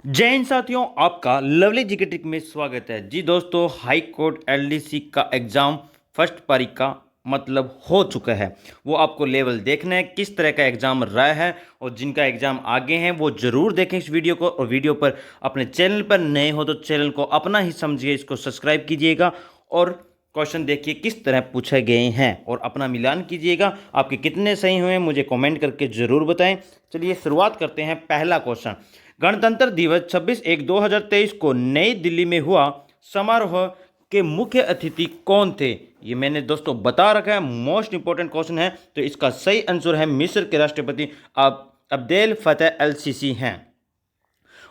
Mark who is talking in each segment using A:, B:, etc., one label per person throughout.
A: जय हिंद साथियों, आपका लवली जीके ट्रिक में स्वागत है। जी दोस्तों, हाई कोर्ट एलडीसी का एग्जाम फर्स्ट पारी का मतलब हो चुका है। वो आपको लेवल देखना है किस तरह का एग्जाम रहा है, और जिनका एग्जाम आगे हैं वो जरूर देखें इस वीडियो को। और वीडियो पर अपने चैनल पर नए हो तो चैनल को अपना ही समझिए, इसको सब्सक्राइब कीजिएगा और क्वेश्चन देखिए किस तरह पूछे गए हैं और अपना मिलान कीजिएगा। आपके कितने सही हुए मुझे कमेंट करके जरूर बताएं। चलिए शुरुआत करते हैं। पहला क्वेश्चन, गणतंत्र दिवस 26/1/2023 को नई दिल्ली में हुआ समारोह के मुख्य अतिथि कौन थे? ये मैंने दोस्तों बता रखा है, मोस्ट इंपॉर्टेंट क्वेश्चन है। तो इसका सही आंसर है मिस्र के राष्ट्रपति अब्देल फतेह अल सीसी हैं।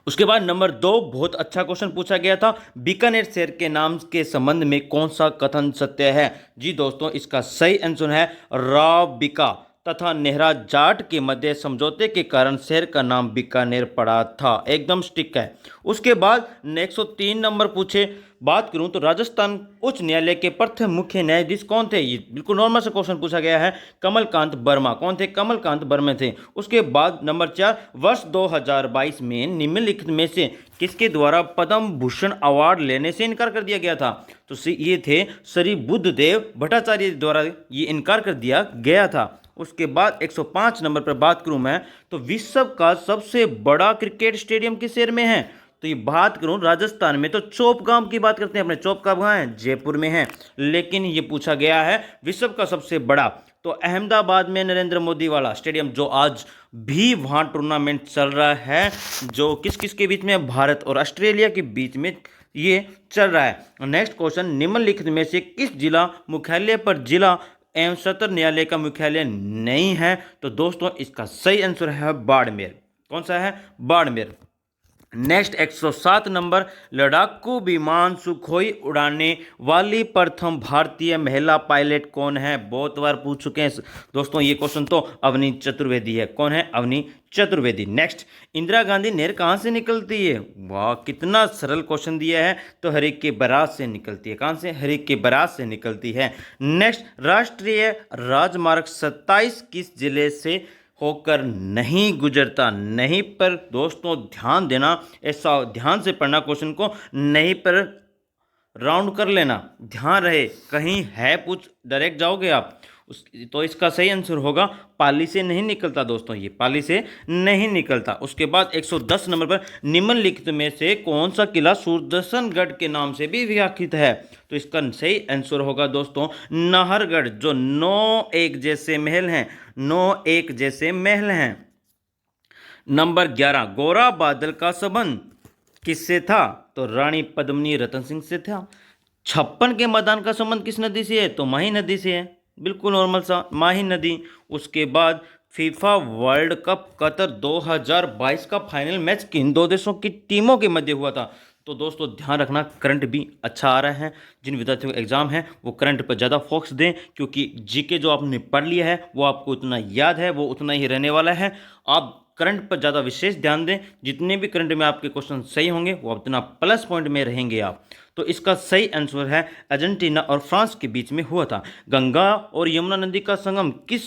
A: उसके बाद नंबर 2, बहुत अच्छा क्वेश्चन पूछा गया था। बीकानेर शहर के नाम के संबंध में कौन सा कथन सत्य है? जी दोस्तों, इसका सही आंसर है राव बीका तथा नेहरा जाट के मध्य समझौते के कारण शहर का नाम बीकानेर पड़ा था। एकदम स्टिक है। उसके बाद 103 नंबर पूछे बात करूं तो राजस्थान उच्च न्यायालय के प्रथम मुख्य न्यायाधीश कौन थे? ये बिल्कुल नॉर्मल से क्वेश्चन पूछा गया है। कमलकांत वर्मा। कौन थे? कमलकांत वर्मा थे। उसके बाद नंबर 4, वर्ष 2022 में निम्नलिखित में से किसके द्वारा पद्म भूषण अवार्ड लेने से इनकार कर दिया गया था? तो ये थे श्री बुद्धदेव भट्टाचार्य द्वारा ये इनकार कर दिया गया था। उसके बाद 105 नंबर पर बात करूं मैं तो विश्व का सबसे बड़ा क्रिकेट स्टेडियम किस शहर में है? तो ये बात करूं राजस्थान में तो चौपगाम की बात करते हैं। अपने चौपगाम कहाँ है? जयपुर में है। लेकिन ये पूछा गया है विश्व का सबसे बड़ा, तो अहमदाबाद में नरेंद्र मोदी वाला स्टेडियम, जो आज भी वहां टूर्नामेंट चल रहा है, जो किस किस के बीच में? भारत और ऑस्ट्रेलिया के बीच में ये चल रहा है। नेक्स्ट क्वेश्चन, निम्नलिखित में से किस जिला मुख्यालय पर जिला एवं सत्र न्यायालय का मुख्यालय नहीं है? तो दोस्तों इसका सही आंसर है बाड़मेर। कौन सा है? बाड़मेर। नेक्स्ट 107 नंबर, लड़ाकू विमान सुखोई उड़ाने वाली प्रथम भारतीय महिला पायलट कौन है? बहुत बार पूछ चुके हैं दोस्तों ये क्वेश्चन, तो अवनी चतुर्वेदी है। कौन है? अवनी चतुर्वेदी। नेक्स्ट, इंदिरा गांधी नहर कहाँ से निकलती है? वाह, कितना सरल क्वेश्चन दिया है। तो हरिक के बराज से निकलती है। कहाँ से? हरिक के बराज से निकलती है। नेक्स्ट, राष्ट्रीय राजमार्ग 27 किस जिले से होकर नहीं गुजरता? नहीं पर दोस्तों ध्यान देना, ऐसा ध्यान से पढ़ना क्वेश्चन को, नहीं पर राउंड कर लेना, ध्यान रहे कहीं है पूछ डायरेक्ट जाओगे आप। तो इसका सही आंसर होगा पाली से नहीं निकलता। दोस्तों ये पाली से नहीं निकलता। उसके बाद 110 नंबर पर निम्नलिखित में से कौन सा किला सुदर्शनगढ़ के नाम से भी व्याख्यात है? तो इसका सही आंसर होगा दोस्तों नाहरगढ़, जो 9 एक जैसे महल हैं। 9 एक जैसे महल हैं। नंबर 11, गोरा बादल का संबंध किससे था? तो रानी पद्मिनी रतन सिंह से था। 56 के मैदान का संबंध किस नदी से है? तो माही नदी से है। बिल्कुल नॉर्मल सा, माही नदी। उसके बाद फीफा वर्ल्ड कप कतर 2022 का फाइनल मैच किन दो देशों की टीमों के मध्य हुआ था? तो दोस्तों ध्यान रखना, करंट भी अच्छा आ रहा है। जिन विद्यार्थियों का एग्जाम है वो करंट पर ज़्यादा फोकस दें, क्योंकि जीके जो आपने पढ़ लिया है वो आपको उतना याद है, वो उतना ही रहने वाला है। आप करंट पर ज़्यादा विशेष ध्यान दें। जितने भी करंट में आपके क्वेश्चन सही होंगे वो उतना प्लस पॉइंट में रहेंगे आप। तो इसका सही आंसर है अर्जेंटीना और फ्रांस के बीच में हुआ था। गंगा और यमुना नदी का संगम किस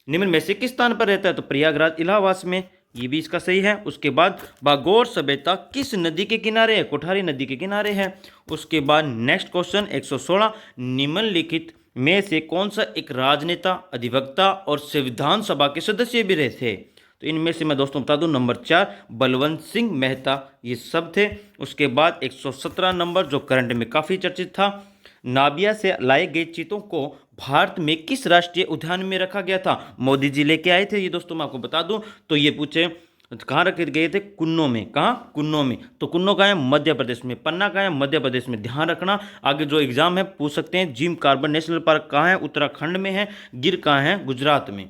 A: निम्न में से किस स्थान पर रहता है? तो प्रयागराज इलाहाबाद में। ये भी इसका सही है। उसके बाद बागोर सभ्यता किस नदी के किनारे है? कोठारी नदी के किनारे है। उसके बाद नेक्स्ट क्वेश्चन 116, निम्नलिखित में से कौन सा एक राजनेता, अधिवक्ता और संविधान सभा के सदस्य भी रहे थे? तो इनमें से मैं दोस्तों बता दूं, नंबर 4 बलवंत सिंह मेहता, ये सब थे। उसके बाद 117 नंबर जो करंट में काफ़ी चर्चित था, नाबिया से लाए गए चीतों को भारत में किस राष्ट्रीय उद्यान में रखा गया था? मोदी जी लेके आए थे। ये दोस्तों मैं आपको बता दूं, तो ये पूछे कहाँ रखे गए थे? कुन्नो में। कहाँ? कुन्नो में। तो कुन्नो कहाँ है? मध्य प्रदेश में। पन्ना कहाँ है? मध्य प्रदेश में। ध्यान रखना, आगे जो एग्जाम है पूछ सकते हैं। जिम कार्बन नेशनल पार्क कहाँ है? उत्तराखंड में है। गिर कहाँ है? गुजरात में।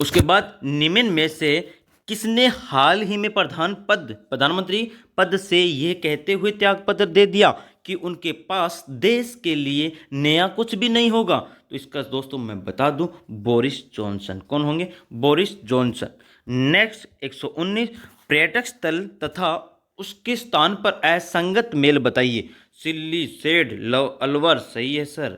A: उसके बाद निम्न में से किसने हाल ही में प्रधानमंत्री पद से यह कहते हुए त्यागपत्र दे दिया कि उनके पास देश के लिए नया कुछ भी नहीं होगा? तो इसका दोस्तों मैं बता दूं, बोरिस जॉनसन। कौन होंगे? Boris Johnson. नेक्स्ट 119, पर्यटक स्थल तथा उसके स्थान पर असंगत मेल बताइए। सिल्ली, सेड, अलवर। सही है सर।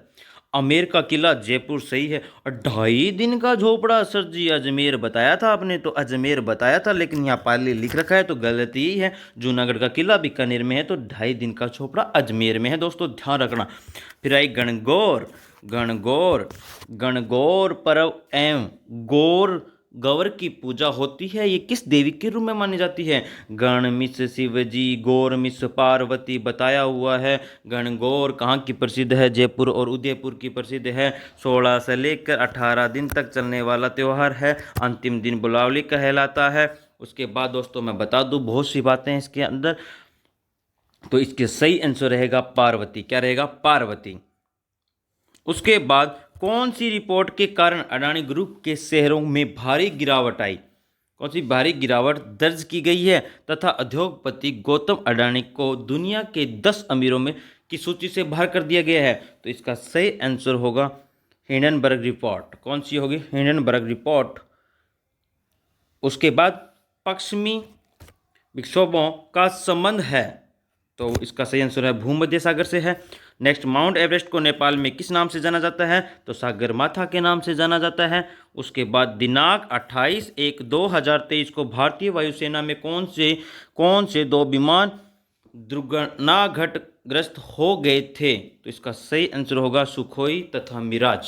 A: आमेर का किला जयपुर सही है। और 2.5 दिन का झोपड़ा सर जी अजमेर बताया था आपने, तो अजमेर बताया था लेकिन यहाँ पाली लिख रखा है तो गलती ही है। जूनागढ़ का किला बीकानेर में है तो 2.5 दिन का झोपड़ा अजमेर में है दोस्तों, ध्यान रखना। फिर आई गणगौर। गणगौर गणगौर पर्व एवं गौर गौर की पूजा होती है, ये किस देवी के रूप में मानी जाती है? गण मिस शिव जी, गौर मिस पार्वती बताया हुआ है। गणगौर कहाँ की प्रसिद्ध है? जयपुर और उदयपुर की प्रसिद्ध है। 16 से लेकर 18 दिन तक चलने वाला त्यौहार है। अंतिम दिन बुलावली कहलाता है। उसके बाद दोस्तों मैं बता दूं बहुत सी बातें हैं इसके अंदर, तो इसके सही आंसर रहेगा पार्वती। क्या रहेगा? पार्वती। उसके बाद कौन सी रिपोर्ट के कारण अडानी ग्रुप के शेयरों में भारी गिरावट आई? कौन सी भारी गिरावट दर्ज की गई है तथा उद्योगपति गौतम अडानी को दुनिया के 10 अमीरों में की सूची से बाहर कर दिया गया है? तो इसका सही आंसर होगा हिंडनबर्ग रिपोर्ट। कौन सी होगी? Hindenburg report. उसके बाद पश्चिमी विक्षोभों का संबंध है, तो इसका सही आंसर है भूमध्य सागर से है। नेक्स्ट, माउंट एवरेस्ट को नेपाल में किस नाम से जाना जाता है? तो सागरमाथा के नाम से जाना जाता है। उसके बाद दिनांक 28/1/2023 को भारतीय वायुसेना में कौन से 2 विमान दुर्घटनाग्रस्त हो गए थे? तो इसका सही आंसर होगा सुखोई तथा मिराज।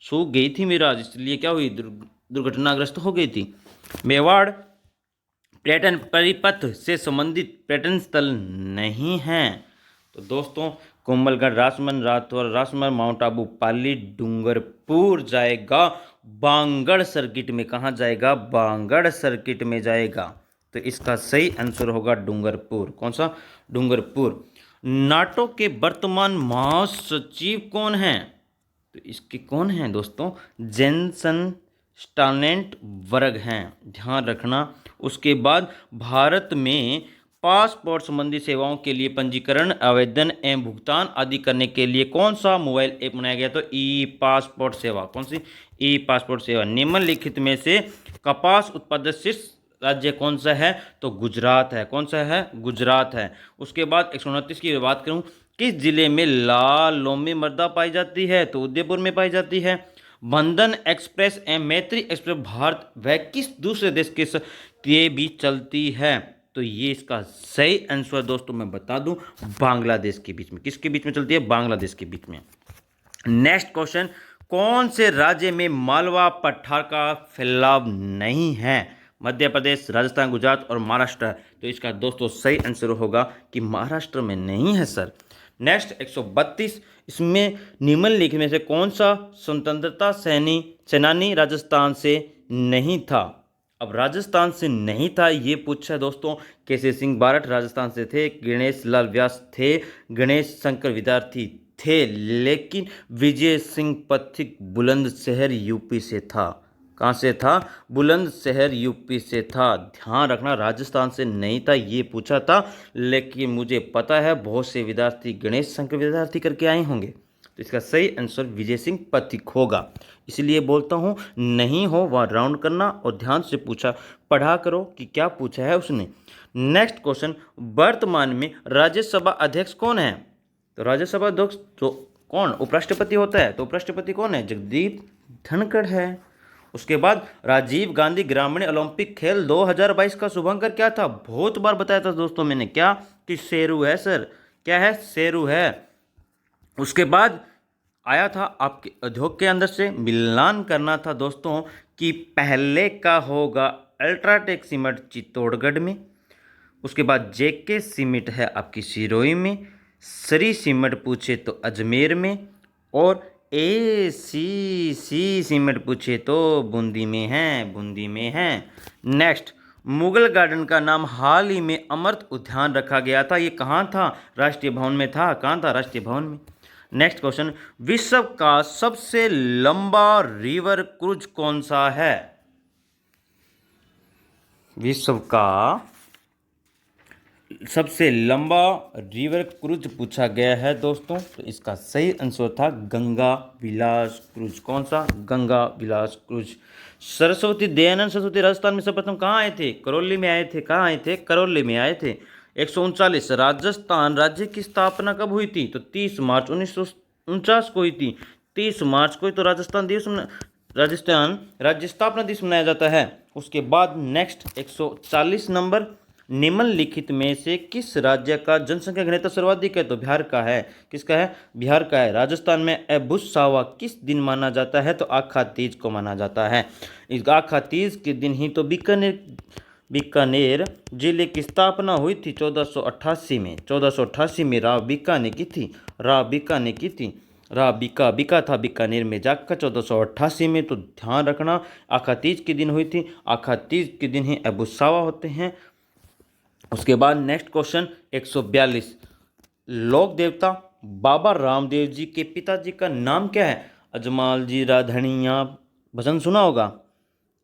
A: सूख गई थी मिराज, इसलिए क्या हुई? दुर्घटनाग्रस्त हो गई थी। मेवाड़ पर्यटन परिपथ से संबंधित पर्यटन स्थल नहीं हैं। तो दोस्तों कोमलगढ़, रासमन, राठौर, रासमन, माउंट आबू, पाली, डूंगरपुर जाएगा बांगड़ सर्किट में। कहाँ जाएगा? बांगड़ सर्किट में जाएगा। तो इसका सही आंसर होगा डूंगरपुर। कौन सा? डूंगरपुर। नाटो के वर्तमान महासचिव कौन हैं? तो इसके कौन हैं दोस्तों? जेनसन स्टालेनबर्ग हैं, ध्यान रखना। उसके बाद भारत में पासपोर्ट संबंधी सेवाओं के लिए पंजीकरण, आवेदन एवं भुगतान आदि करने के लिए कौन सा मोबाइल ऐप बनाया गया? तो ई पासपोर्ट सेवा। कौन सी? ई पासपोर्ट सेवा। निम्नलिखित में से कपास उत्पादक शीर्ष राज्य कौन सा है? तो गुजरात है। कौन सा है? गुजरात है। उसके बाद 129 की बात करूं, किस जिले में लाल लोमी मृदा पाई जाती है? तो उदयपुर में पाई जाती है। बंधन एक्सप्रेस एवं मैत्री एक्सप्रेस भारत व किस दूसरे देश के बीच चलती है? तो ये इसका सही आंसर दोस्तों मैं बता दूं बांग्लादेश के बीच में। किसके बीच में चलती है? बांग्लादेश के बीच में। नेक्स्ट क्वेश्चन, कौन से राज्य में मालवा पठार का फैलाव नहीं है? मध्य प्रदेश, राजस्थान, गुजरात और महाराष्ट्र। तो इसका दोस्तों सही आंसर होगा कि महाराष्ट्र में नहीं है सर। नेक्स्ट 132, इसमें निम्नलिखित में से कौन सा स्वतंत्रता सेनानी राजस्थान से नहीं था? अब राजस्थान से नहीं था ये पूछा है दोस्तों। केसरी सिंह बारठ राजस्थान से थे, गणेश लाल व्यास थे, गणेश शंकर विद्यार्थी थे, लेकिन विजय सिंह पथिक बुलंदशहर यूपी से था। कहाँ से था? बुलंदशहर यूपी से था। ध्यान रखना, राजस्थान से नहीं था ये पूछा था, लेकिन मुझे पता है बहुत से विद्यार्थी गणेश शंकर विद्यार्थी करके आए होंगे, तो इसका सही आंसर विजय सिंह पथिक होगा। इसलिए बोलता हूँ नहीं हो वहाँ राउंड करना और ध्यान से पूछा पढ़ा करो कि क्या पूछा है उसने। नेक्स्ट क्वेश्चन, वर्तमान में राज्यसभा अध्यक्ष कौन है? तो राज्यसभा अध्यक्ष तो कौन? उपराष्ट्रपति होता है। तो उपराष्ट्रपति कौन है? जगदीप धनखड़ है। उसके बाद राजीव गांधी ग्रामीण ओलंपिक खेल 2022 का शुभांकर क्या था? बहुत बार बताया था दोस्तों मैंने, क्या? कि शेरू है सर। क्या है? शेरू है। उसके बाद आया था आपके उद्योग के अंदर से मिलान करना था दोस्तों कि पहले का होगा अल्ट्राटेक सीमेंट चित्तौड़गढ़ में, उसके बाद जेके सीमेंट है आपकी सिरोही में, श्री सीमेंट पूछे तो अजमेर में, और ACC सीमेंट पूछे तो बूंदी में है। बूंदी में है। नेक्स्ट, मुगल गार्डन का नाम हाल ही में अमृत उद्यान रखा गया था, ये कहाँ था? राष्ट्रीय भवन में था। कहाँ था? राष्ट्रीय भवन में। नेक्स्ट क्वेश्चन, विश्व का सबसे लंबा रिवर क्रूज कौन सा है? विश्व का सबसे लंबा रिवर क्रूज पूछा गया है दोस्तों, तो इसका सही आंसर था गंगा विलास क्रूज। कौन सा? गंगा विलास क्रूज। सरस्वती दयानंद सरस्वती राजस्थान में सर्वप्रथम कहाँ आए थे? करौली में आए थे। कहाँ आए थे? करौली में आए थे। 139, राजस्थान राज्य की स्थापना कब हुई थी? तो 30 मार्च 1949 को हुई थी। 30 मार्च को ही तो राजस्थान राज्य स्थापना दिवस मनाया जाता है। उसके बाद नेक्स्ट 140 नंबर, निम्नलिखित में से किस राज्य का जनसंख्या घनत्व सर्वाधिक है? तो बिहार का है। किसका है? बिहार का है। राजस्थान में एबुस्सावा किस दिन माना जाता है? तो आखा तीज को माना जाता है। इस आखा तीज के दिन ही तो बीकानेर जिले की स्थापना हुई थी 1488 में। 1488 में राव बीका ने की थी। राव बीका था बीकानेर में जाकर 1488 में। तो ध्यान रखना, आखा तीज के दिन हुई थी। आखा तीज के दिन ही एबुस्सावा होते हैं। उसके बाद नेक्स्ट क्वेश्चन 142, लोक देवता बाबा रामदेव जी के पिताजी का नाम क्या है? अजमाल जी राधनिया भजन सुना होगा।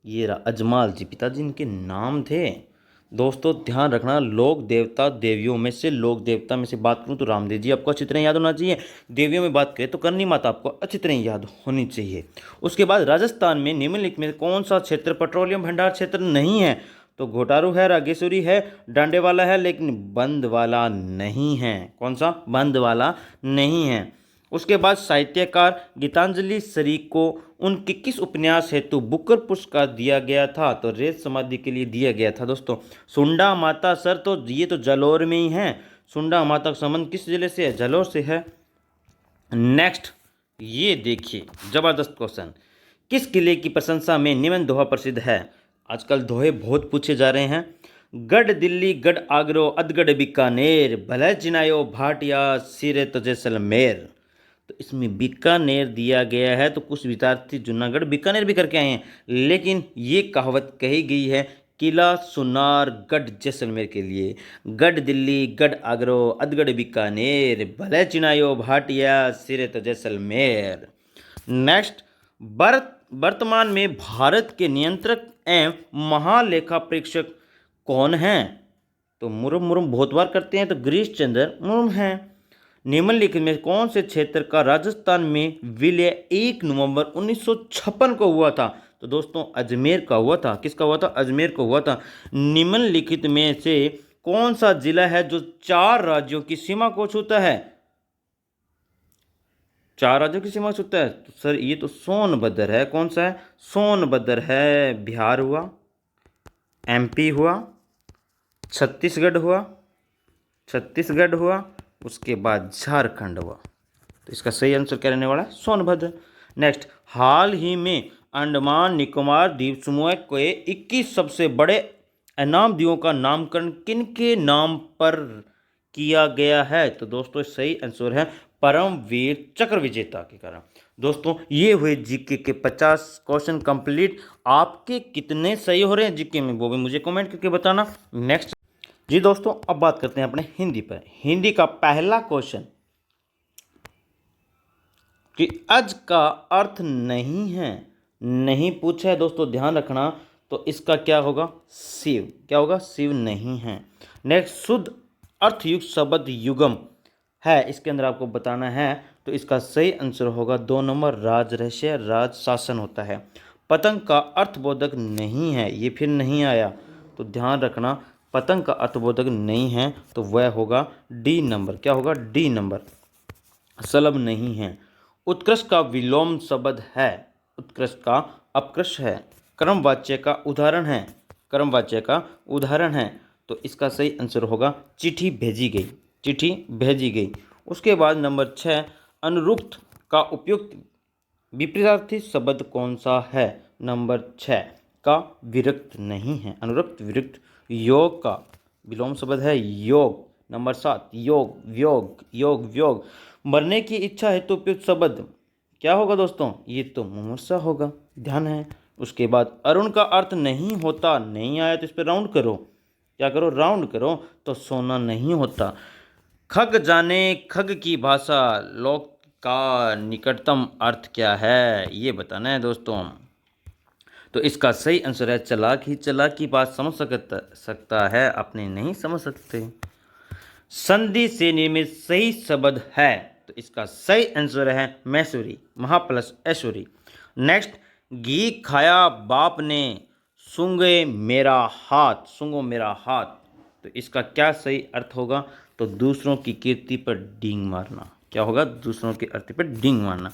A: ये अजमाल जी पिताजी इनके नाम थे। दोस्तों ध्यान रखना, लोक देवता देवियों में से, लोक देवता में से बात करूं तो रामदेव जी आपको अच्छी तरह याद होना चाहिए। देवियों में बात करें तो करनी माता आपको अच्छी तरह याद होनी चाहिए। उसके बाद राजस्थान में निम्नलिखित में कौन सा क्षेत्र पेट्रोलियम भंडार क्षेत्र नहीं है? तो घोटारू है, रागेश्वरी है, डांडे वाला है, लेकिन बंद वाला नहीं है। कौन सा? बंद वाला नहीं है। उसके बाद साहित्यकार गीतांजलि सरी को उनके किस उपन्यास हेतु बुकर पुरस्कार दिया गया था? तो रेत समाधि के लिए दिया गया था। दोस्तों सुंडा माता सर, तो ये तो जालौर में ही है। सुंडा माता का संबंध किस जिले से है? जालौर से है। नेक्स्ट ये देखिए जबरदस्त क्वेश्चन, किस किले की प्रशंसा में निम्न दोहा प्रसिद्ध है? आजकल दोहे बहुत पूछे जा रहे हैं। गढ़ दिल्ली, गढ़ आगरो, अधगढ़ बीकानेर, भले चिनायो भाटिया, सिरे तो जैसलमेर। तो इसमें बीकानेर दिया गया है, तो कुछ विद्यार्थी जूनागढ़ बीकानेर भी करके आए हैं, लेकिन ये कहावत कही गई है किला सुनार गढ़ जैसलमेर के लिए। गढ़ दिल्ली, गढ़ आगरो, अधगढ़ बीकानेर, भले चिनायो भाटिया, सिरे तो जैसलमेर। नेक्स्ट, वर्तमान में भारत के नियंत्रक एवं महालेखा परीक्षक कौन हैं? तो मुर्मू बहुत बार करते हैं, तो गिरीश चंद्र मुर्मू हैं। निम्नलिखित में कौन से क्षेत्र का राजस्थान में विलय 1 नवंबर 1956 को हुआ था? तो दोस्तों अजमेर का हुआ था। किसका हुआ था? अजमेर को हुआ था। निम्नलिखित में से कौन सा जिला है जो 4 राज्यों की सीमा को छूता है? 4 राज्यों की सीमा छूता है? तो सर ये तो सोनभद्र है। कौन सा है? सोनभद्र है। बिहार हुआ, एमपी हुआ, छत्तीसगढ़ हुआ, उसके बाद झारखंड हुआ। तो इसका सही आंसर क्या रहने वाला है? सोनभद्र। नेक्स्ट, हाल ही में अंडमान निकोबार द्वीप समूह के 21 सबसे बड़े इनाम द्वीपों का नामकरण किनके नाम पर किया गया है? तो दोस्तों सही आंसर है परमवीर चक्र विजेता के कारण। दोस्तों ये हुए जीके के 50 क्वेश्चन कंप्लीट। आपके कितने सही हो रहे हैं जीके में, वो भी मुझे कमेंट करके बताना। नेक्स्ट जी दोस्तों, अब बात करते हैं अपने हिंदी पर। हिंदी का पहला क्वेश्चन कि अज का अर्थ नहीं है, नहीं पूछा है दोस्तों, ध्यान रखना। तो इसका क्या होगा? शिव। क्या होगा? शिव नहीं है। नेक्स्ट, शुद्ध अर्थयुक्त शब्द युगम है, इसके अंदर आपको बताना है। तो इसका सही आंसर होगा 2 नंबर, राज रहस्य, राज शासन होता है। पतंग का अर्थबोधक नहीं है, ये फिर नहीं आया, तो ध्यान रखना पतंग का अर्थबोधक नहीं है, तो वह होगा डी नंबर। क्या होगा? D number. सलभ नहीं है। उत्कृष्ट का विलोम शब्द है, उत्कृष्ट का अपकृष्ट है। कर्मवाच्य का उदाहरण है, कर्मवाच्य का उदाहरण है। तो इसका सही आंसर होगा चिट्ठी भेजी गई, चिट्ठी भेजी गई। उसके बाद नंबर 6, अनुरुक्त का उपयुक्त विपरीतार्थी शब्द कौन सा है? नंबर 6 का विरक्त नहीं है, अनुरक्त विरक्त। योग का विलोम शब्द है योग। नंबर 7, योग व्योग, योग व्योग। मरने की इच्छा है तो उपयुक्त शब्द क्या होगा दोस्तों? ये तो मुमूर्षा होगा, ध्यान है। उसके बाद अरुण का अर्थ नहीं होता, नहीं आया तो इस पर राउंड करो। क्या करो? राउंड करो। तो सोना नहीं होता। खग जाने खग की भाषा, लोक का निकटतम अर्थ क्या है? ये बताना है दोस्तों। तो इसका सही आंसर है चालाक ही चालाक की बात समझ सकता है, अपने नहीं समझ सकते। संधि से निर्मित सही शब्द है, तो इसका सही आंसर है मैसूरी, महा प्लस ऐश्वरी। नेक्स्ट, घी खाया बाप ने, सूंघे मेरा हाथ, सूंघो मेरा हाथ। तो इसका क्या सही अर्थ होगा? तो दूसरों की कीर्ति पर डींग मारना। क्या होगा? दूसरों की कीर्ति पर डींग मारना।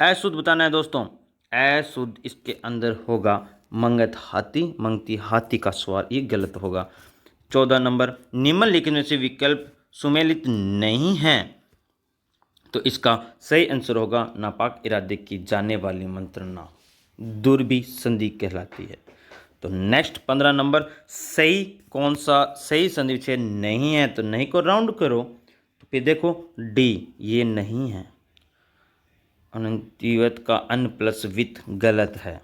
A: अशुद्ध बताना है दोस्तों। अशुद्ध इसके अंदर होगा मंगत हाथी, मंगती हाथी का स्वार, ये गलत होगा। 14 नंबर, निम्नलिखित में से विकल्प सुमेलित नहीं है, तो इसका सही आंसर होगा नापाक इरादे की जाने वाली मंत्रणा, दुर्भी संधि कहलाती है। तो नेक्स्ट 15 नंबर, सही कौन सा सही संधि विच्छेद नहीं है, तो नहीं को राउंड करो, तो फिर देखो डी, ये नहीं है। अनंतिवत का अन प्लस विथ गलत है।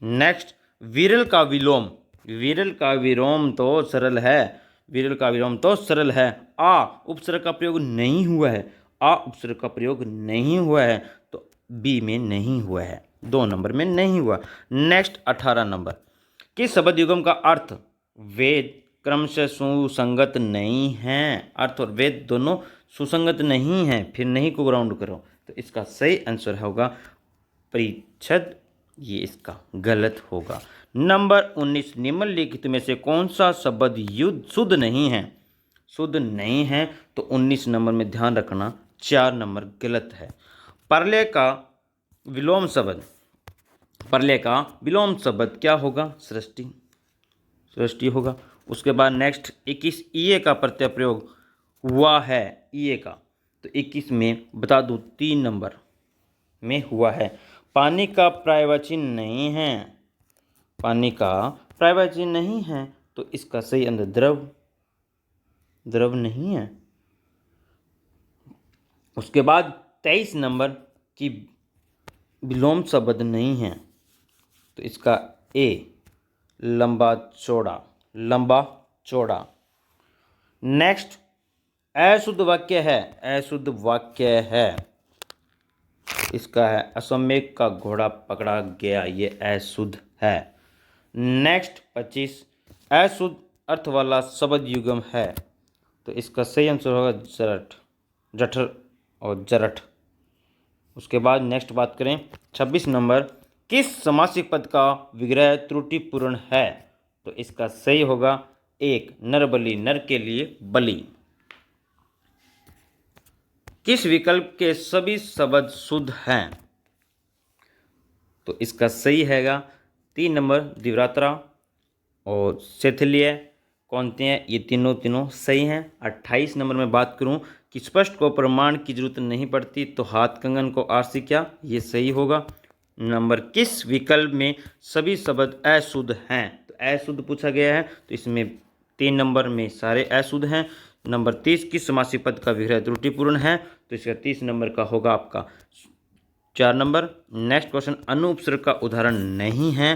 A: नेक्स्ट, विरल का विलोम, विरल का विलोम तो सरल है, विरल का विलोम तो सरल है। आ उपसर्ग का प्रयोग नहीं हुआ है, आ उपसर्ग का प्रयोग नहीं हुआ है, तो बी में नहीं हुआ है, 2 नंबर में नहीं हुआ। नेक्स्ट 18 नंबर, किस शब्द युगम का अर्थ वेद क्रमशः सुसंगत नहीं है, अर्थ और वेद दोनों सुसंगत नहीं है, फिर नहीं को ग्राउंड करो, तो इसका सही आंसर होगा परिच्छद, ये इसका गलत होगा। नंबर 19, निम्नलिखित में से कौन सा शब्द युद्ध शुद्ध नहीं है, शुद्ध नहीं है, तो 19 नंबर में ध्यान रखना 4 नंबर गलत है। परले का विलोम शब्द, परले का विलोम शब्द क्या होगा, सृष्टि, सृष्टि होगा। उसके बाद नेक्स्ट 21, ईए का प्रत्यय प्रयोग हुआ है, ईए का, तो 21 में बता दूं 3 नंबर में हुआ है। पानी का पर्यायवाची नहीं है, पानी का पर्यायवाची नहीं है, तो इसका सही अंदर द्रव, द्रव नहीं है। उसके बाद 23 नंबर की विलोम शब्द नहीं है, तो इसका ए लंबा चौड़ा, लंबा चौड़ा। नेक्स्ट, अशुद्ध वाक्य है, अशुद्ध वाक्य है, इसका है असम्यक का घोड़ा पकड़ा गया, ये अशुद्ध है। नेक्स्ट 25, अशुद्ध अर्थ वाला शब्द युगम है, तो इसका सही आंसर होगा जरठ, जठर और जरठ। उसके बाद नेक्स्ट बात करें 26 नंबर, किस समासिक पद का विग्रह त्रुटिपूर्ण है, तो इसका सही होगा 1 नरबलि, नर के लिए बलि। किस विकल्प के सभी शब्द शुद्ध हैं, तो इसका सही हैगा 3 नंबर दिव्रात्रा और शैथिल्य कौनते, ये तीनों तीनों सही हैं। 28 नंबर में बात करूं कि स्पष्ट को प्रमाण की जरूरत नहीं पड़ती, तो हाथ कंगन को आरसी क्या, ये सही होगा। नंबर, किस विकल्प में सभी शब्द अशुद्ध हैं, तो अशुद्ध पूछा गया है, तो इसमें 3 नंबर में सारे अशुद्ध हैं। नंबर 30, किस समासिक पद का विग्रह त्रुटिपूर्ण है, तो इसका 30 नंबर का होगा आपका 4 नंबर। नेक्स्ट क्वेश्चन, अनुपसर्ग का उदाहरण नहीं है,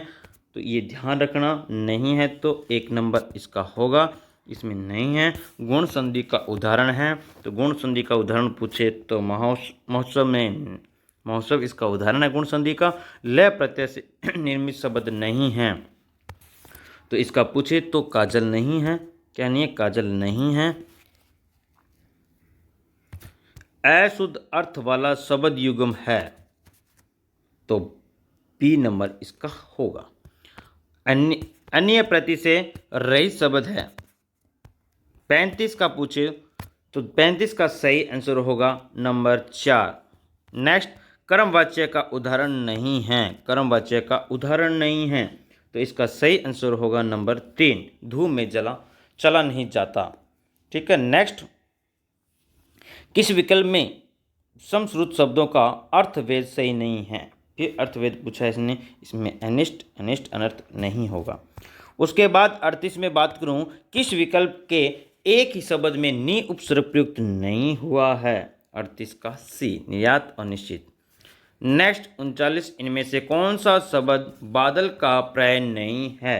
A: तो ये ध्यान रखना, नहीं है तो 1 नंबर इसका होगा, इसमें नहीं है। गुण संधि का उदाहरण है, तो गुण संधि का उदाहरण पूछे तो महोत्सव में, महोत्सव इसका उदाहरण है गुण संधि का। लय प्रत्यय से निर्मित शब्द नहीं है, तो इसका पूछे तो काजल नहीं है, क्या नहीं है, काजल नहीं है। अशुद्ध अर्थ वाला शब्द युग्म है, तो बी नंबर इसका होगा। अन्य प्रति से रहित शब्द है, 35 का पूछे तो 35 का सही आंसर होगा नंबर 4। नेक्स्ट, कर्मवाच्य का उदाहरण नहीं है, कर्मवाच्य का उदाहरण नहीं है, तो इसका सही आंसर होगा नंबर 3, धूप में जला चला नहीं जाता। ठीक है। नेक्स्ट, किस विकल्प में समश्रुत शब्दों का अर्थभेद सही नहीं है, फिर अर्थभेद पूछा है इसने, इसमें अनिष्ट अनिष्ट अनर्थ नहीं होगा। उसके बाद 38 में बात करूं, किस विकल्प के एक ही शब्द में नि उपसर्ग प्रयुक्त नहीं हुआ है, 38 का सी, निर्यात और निश्चित। नेक्स्ट 39, इनमें से कौन सा शब्द बादल का पर्याय नहीं है,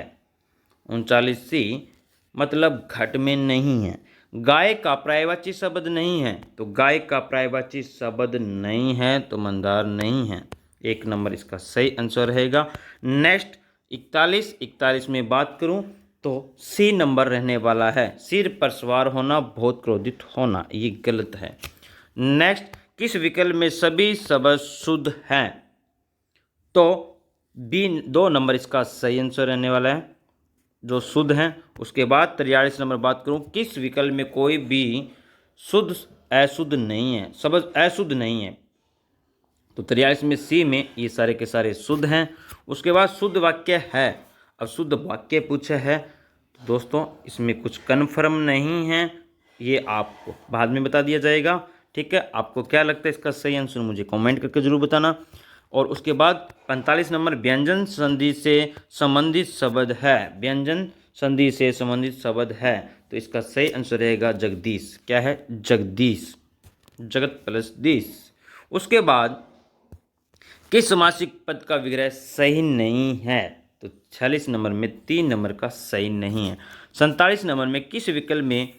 A: 39 सी, मतलब घट में नहीं है। गाय का पर्यायवाची शब्द नहीं है, तो गाय का पर्यायवाची शब्द नहीं है, तो मंदार नहीं है, 1 नंबर इसका सही आंसर रहेगा। नेक्स्ट 41 में बात करूं तो सी नंबर रहने वाला है, सिर पर सवार होना, बहुत क्रोधित होना, ये गलत है। नेक्स्ट, किस विकल्प में सभी शब्द शुद्ध हैं, तो बी 2 नंबर इसका सही आंसर रहने वाला है, जो शुद्ध हैं। उसके बाद 43 नंबर बात करूं, किस विकल्प में कोई भी शुद्ध अशुद्ध नहीं है, शब्द अशुद्ध नहीं है, तो 43 में सी में ये सारे के सारे शुद्ध हैं। उसके बाद शुद्ध वाक्य है। अब शुद्ध वाक्य पूछा है तो दोस्तों इसमें कुछ कन्फर्म नहीं है, ये आपको बाद में बता दिया जाएगा। ठीक है, आपको क्या लगता है इसका सही आंसर मुझे कमेंट करके ज़रूर बताना। और उसके बाद 45 नंबर व्यंजन संधि से संबंधित शब्द है। व्यंजन संधि से संबंधित शब्द है, तो इसका सही आंसर रहेगा जगदीश। क्या है? जगदीश। जगत प्लस दीश। उसके बाद किस समासिक पद का विग्रह सही नहीं है? तो 46 नंबर में 3 नंबर का सही नहीं है। 47 नंबर में किस विकल्प में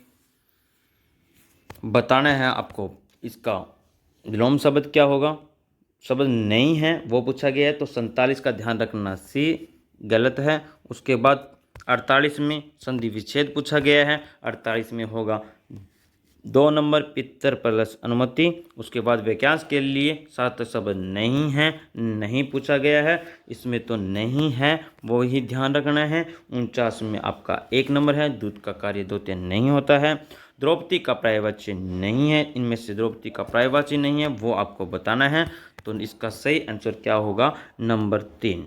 A: बताना है आपको इसका विलोम शब्द क्या होगा? शब्द नहीं है वो पूछा गया है, तो 47 का ध्यान रखना, सी गलत है। उसके बाद 48 में संधि विच्छेद पूछा गया है, 48 में होगा 2 नंबर पितर प्लस अनुमति। उसके बाद वाक्यांश के लिए सार्थक शब्द नहीं है, नहीं पूछा गया है, इसमें तो नहीं है वो ही ध्यान रखना है। 49 में आपका 1 नंबर है, दूध का कार्य द्वितीय नहीं होता है। द्रौपदी का पर्यायवाची नहीं है, इनमें से द्रौपदी का पर्यायवाची नहीं है वो आपको बताना है। तो इसका सही आंसर क्या होगा? नंबर 3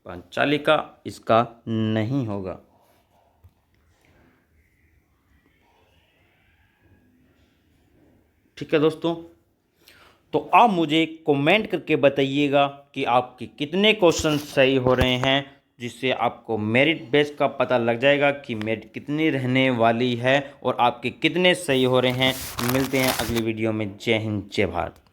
A: पांचालिका इसका नहीं होगा। ठीक है दोस्तों, तो आप मुझे कमेंट करके बताइएगा कि आपके कितने क्वेश्चन सही हो रहे हैं, जिससे आपको मेरिट बेस का पता लग जाएगा कि मेरिट कितनी रहने वाली है और आपके कितने सही हो रहे हैं। मिलते हैं अगली वीडियो में। जय हिंद, जय भारत।